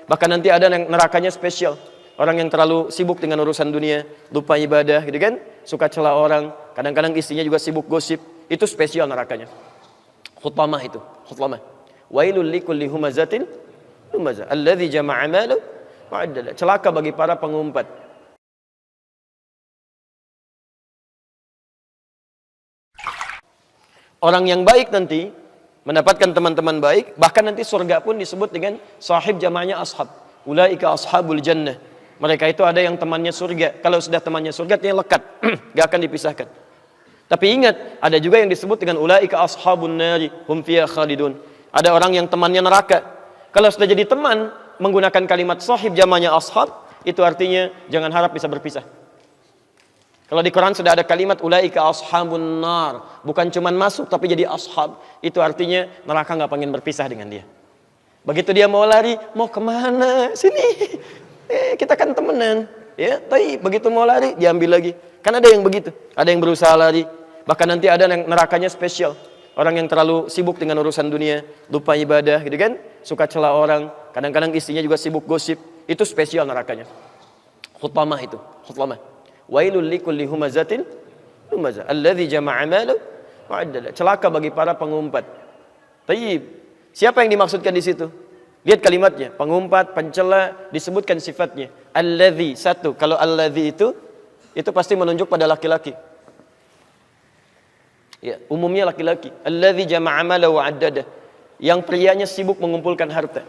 Bahkan nanti ada yang nerakanya spesial. Orang yang terlalu sibuk dengan urusan dunia, lupa ibadah, gitu kan? Suka celah orang, kadang-kadang istrinya juga sibuk gosip. Itu spesial nerakanya. Hutamah itu, hutamah. Wailul likulli humazatin lumazah, alladzi jama'a malahu wa 'addada. Celaka bagi para pengumpat. Orang yang baik nanti mendapatkan teman-teman baik, bahkan nanti surga pun disebut dengan sahib jama'nya ashab. Ulaika ashabul jannah. Mereka itu ada yang temannya surga. Kalau sudah temannya surga, dia lekat, gak akan dipisahkan. Tapi ingat, ada juga yang disebut dengan ulaika ashabun nari hum fiha khalidun. Ada orang yang temannya neraka. Kalau sudah jadi teman menggunakan kalimat sahib jama'nya ashab, itu artinya jangan harap bisa berpisah. Kalau di Quran sudah ada kalimat ulaika ashabun nar, bukan cuman masuk tapi jadi ashab, itu artinya neraka nggak pengen berpisah dengan dia. Begitu dia mau lari, mau kemana? Sini, kita kan temenan, ya. Tapi begitu mau lari, diambil lagi. Kan ada yang begitu, ada yang berusaha lari. Bahkan nanti ada yang nerakanya spesial. Orang yang terlalu sibuk dengan urusan dunia, lupa ibadah, gitu kan? Suka celah orang, kadang-kadang istrinya juga sibuk gosip. Itu spesial nerakanya. Hutamah itu, hutamah. Wailul likulli humazatin lumazah, alladzi jama'a malahu wa 'addada. Celaka bagi para pengumpat. Tayyib. Siapa yang dimaksudkan di situ? Lihat kalimatnya, pengumpat, pencela, disebutkan sifatnya. Alladzi, satu. Kalau alladzi itu pasti menunjuk pada laki-laki. Ya, umumnya laki-laki. Alladzi jama'a malahu wa 'addada. Yang prianya sibuk mengumpulkan harta.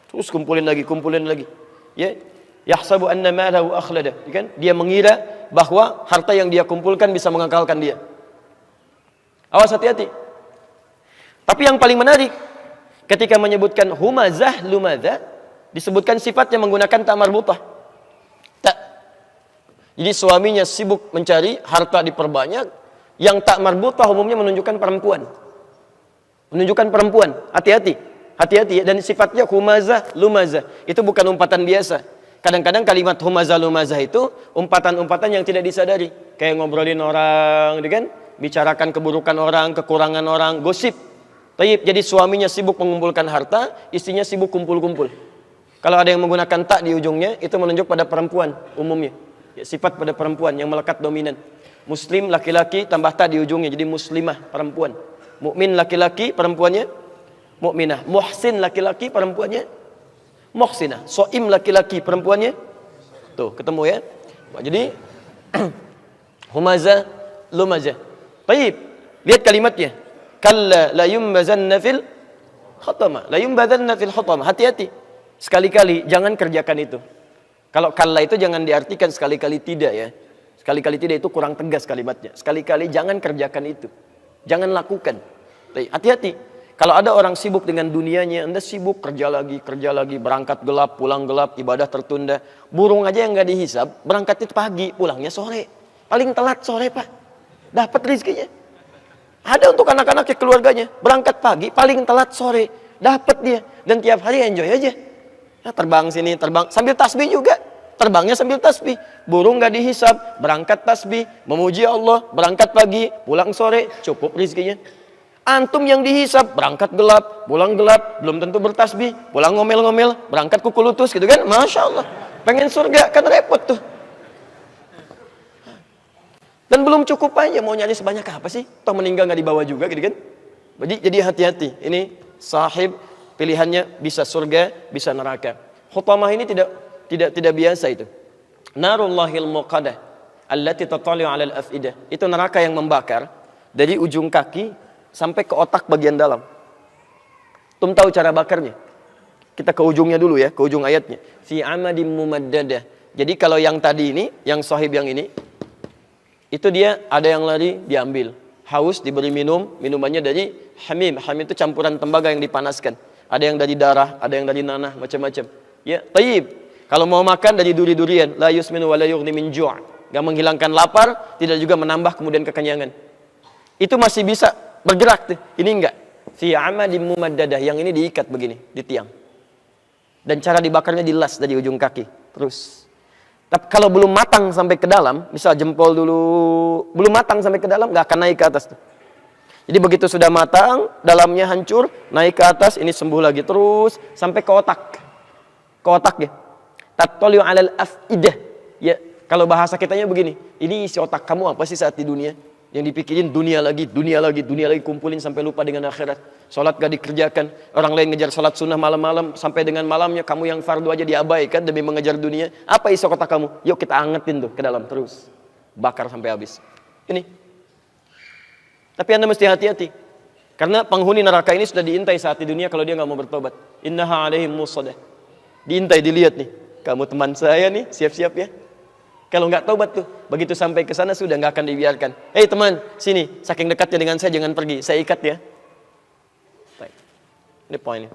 Terus kumpulin lagi. Ya. Yahsabu anna malahu akhlada, kan? Dia mengira bahwa harta yang dia kumpulkan bisa mengekalkan dia. Awas, hati-hati. Tapi yang paling menarik, ketika menyebutkan humazah lumazah, disebutkan sifatnya menggunakan ta marbutah. Tak. Jadi suaminya sibuk mencari harta diperbanyak, yang tak marbutah umumnya menunjukkan perempuan. Hati-hati. Hati-hati ya. Dan sifatnya humazah lumazah. Itu bukan umpatan biasa. Kadang-kadang kalimat humazah lumazah itu umpatan-umpatan yang tidak disadari. Kayak ngobrolin orang, kan? Bicarakan keburukan orang, kekurangan orang, gosip. Jadi suaminya sibuk mengumpulkan harta, istrinya sibuk kumpul-kumpul. Kalau ada yang menggunakan tak di ujungnya, itu menunjuk pada perempuan umumnya. Ya, sifat pada perempuan yang melekat dominan. Muslim laki-laki tambah tak di ujungnya, jadi muslimah perempuan. Mukmin laki-laki, perempuannya mukminah. Muhsin laki-laki, perempuannya muhsinah. Soim laki-laki, perempuannya tuh, ketemu ya. Jadi humazah lumazah. Baik, lihat kalimatnya. Kalla la yumbazanna fil khatama. La yumbazanna fil khatama. Hati-hati. Sekali-kali jangan kerjakan itu. Kalau kalla itu jangan diartikan sekali-kali tidak ya. Sekali-kali tidak itu kurang tegas kalimatnya. Sekali-kali jangan kerjakan itu. Jangan lakukan. Baik, hati-hati. Kalau ada orang sibuk dengan dunianya, Anda sibuk kerja lagi, berangkat gelap, pulang gelap, ibadah tertunda. Burung aja yang nggak dihisab, berangkat itu pagi, pulangnya sore. Paling telat sore, Pak. Dapat rezekinya. Ada untuk anak-anaknya, keluarganya, berangkat pagi, paling telat sore. Dapat dia. Dan tiap hari enjoy aja. Nah, terbang sini, terbang. Sambil tasbih juga. Terbangnya sambil tasbih. Burung nggak dihisab, berangkat tasbih, memuji Allah, berangkat pagi, pulang sore, cukup rezekinya. Antum yang dihisab, berangkat gelap, pulang gelap, belum tentu bertasbih, pulang ngomel-ngomel, berangkat kuku lutus gitu kan. Masya Allah, pengen surga kan repot tuh. Dan belum cukup aja, mau nyari sebanyak apa sih? Toh meninggal nggak dibawa juga gitu kan. Jadi hati-hati, ini sahib pilihannya bisa surga, bisa neraka. Hutamah ini tidak biasa itu. Narullahil muqadah allati tatali'u 'alal afidah. Itu neraka yang membakar dari ujung kaki sampai ke otak bagian dalam. Tum tahu cara bakarnya? Kita ke ujungnya dulu ya, ke ujung ayatnya. Fi amadim mumaddadah. Jadi kalau yang tadi ini, yang sahib yang ini, itu dia ada yang lari diambil. Haus diberi minum, minumannya dari hamim. Hamim itu campuran tembaga yang dipanaskan. Ada yang dari darah, ada yang dari nanah, macam-macam. Ya, tayyib. Kalau mau makan dari duri-durian, la yusminu wa la yughni min ju'. Gak menghilangkan lapar, tidak juga menambah kemudian kekenyangan. Itu masih bisa bergerak tuh. Ini enggak. Fi amadim mumaddadah, yang ini diikat begini di tiang. Dan cara dibakarnya dilas dari ujung kaki. Terus. Tapi kalau belum matang sampai ke dalam, misal jempol dulu belum matang sampai ke dalam, enggak akan naik ke atas tuh. Jadi begitu sudah matang, dalamnya hancur, naik ke atas, ini sembuh lagi terus sampai ke otak. ke otak ya. Tattali'u 'alal afidah. Ya, kalau bahasa kitanya begini, ini isi otak kamu apa sih saat di dunia? Yang dipikirin dunia lagi, kumpulin sampai lupa dengan akhirat. Sholat gak dikerjakan, orang lain ngejar sholat sunnah malam-malam, sampai dengan malamnya kamu yang fardu aja diabaikan demi mengejar dunia. Apa isi otak kamu? Yuk kita angetin tuh ke dalam terus. Bakar sampai habis. Ini. Tapi Anda mesti hati-hati. Karena penghuni neraka ini sudah diintai saat di dunia kalau dia nggak mau bertobat. Innaha 'alaihim musadah. Diintai, dilihat nih. Kamu teman saya nih, siap-siap ya. Kalau nggak taubat tuh, begitu sampai ke sana sudah nggak akan dibiarkan. Hei teman, sini, saking dekatnya dengan saya jangan pergi, saya ikat ya. Baik. Ini poinnya.